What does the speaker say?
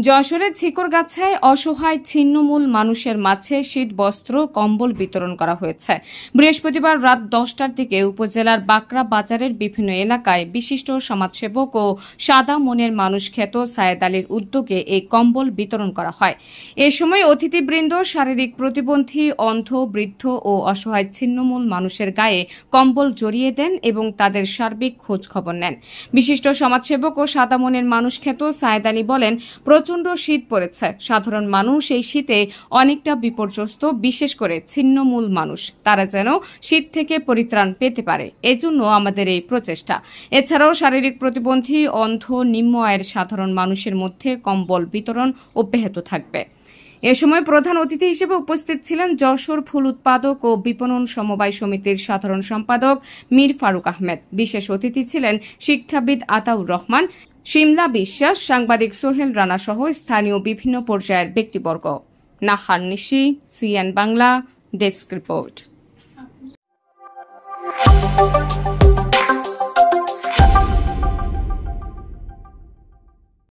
যশোরের ছিকরগাছায় অসহায় ছিন্নমূল মানুষের মাঝে শীত বস্ত্র কম্বল বিতরণ করা হয়েছে। বৃহস্পতিবার রাত 10টার দিকে উপজেলার বাকরা বাজারের বিভিন্ন এলাকায় বিশিষ্ট সমাজসেবক ও সাদা মনের মানুষ খ্যাত সায়েদ আলীর উদ্যোগে এই কম্বল বিতরণ করা হয়। এ সময় অতিথিবৃন্দ শারীরিক প্রতিবন্ধী, অন্ধ, বৃদ্ধ ও অসহায় ছিন্নমূল মানুষের গায়ে কম্বল জড়িয়ে দেন এবং তাদের সার্বিক খোঁজ খবর নেন। বিশিষ্ট সমাজসেবক ও সাদা মনের মানুষ খ্যাত সায়েদ আলী বলেন, প্রচণ্ড শীত পড়েছে। সাধারণ মানুষ এই শীতে অনেকটা বিপর্যস্ত, বিশেষ করে ছিন্নমূল মানুষ। তারা যেন শীত থেকে পরিত্রাণ পেতে পারে, এজন্য আমাদের এই প্রচেষ্টা। এছাড়াও শারীরিক প্রতিবন্ধী, অন্ধ, নিম্ন আয়ের সাধারণ মানুষের মধ্যে কম্বল বিতরণ অব্যাহত থাকবে। এ সময় প্রধান অতিথি হিসেবে উপস্থিত ছিলেন যশোর ফুল উৎপাদক ও বিপণন সমবায় সমিতির সাধারণ সম্পাদক মীর ফারুক আহমেদ। বিশেষ অতিথি ছিলেন শিক্ষাবিদ আতাউর রহমান, শিমলা বিশ্বাস, সাংবাদিক সোহেল রানা সহ স্থানীয় বিভিন্ন পর্যায়ের ব্যক্তিবর্গ। নাহার নিশি, সিএন বাংলা, ডেস্ক রিপোর্ট।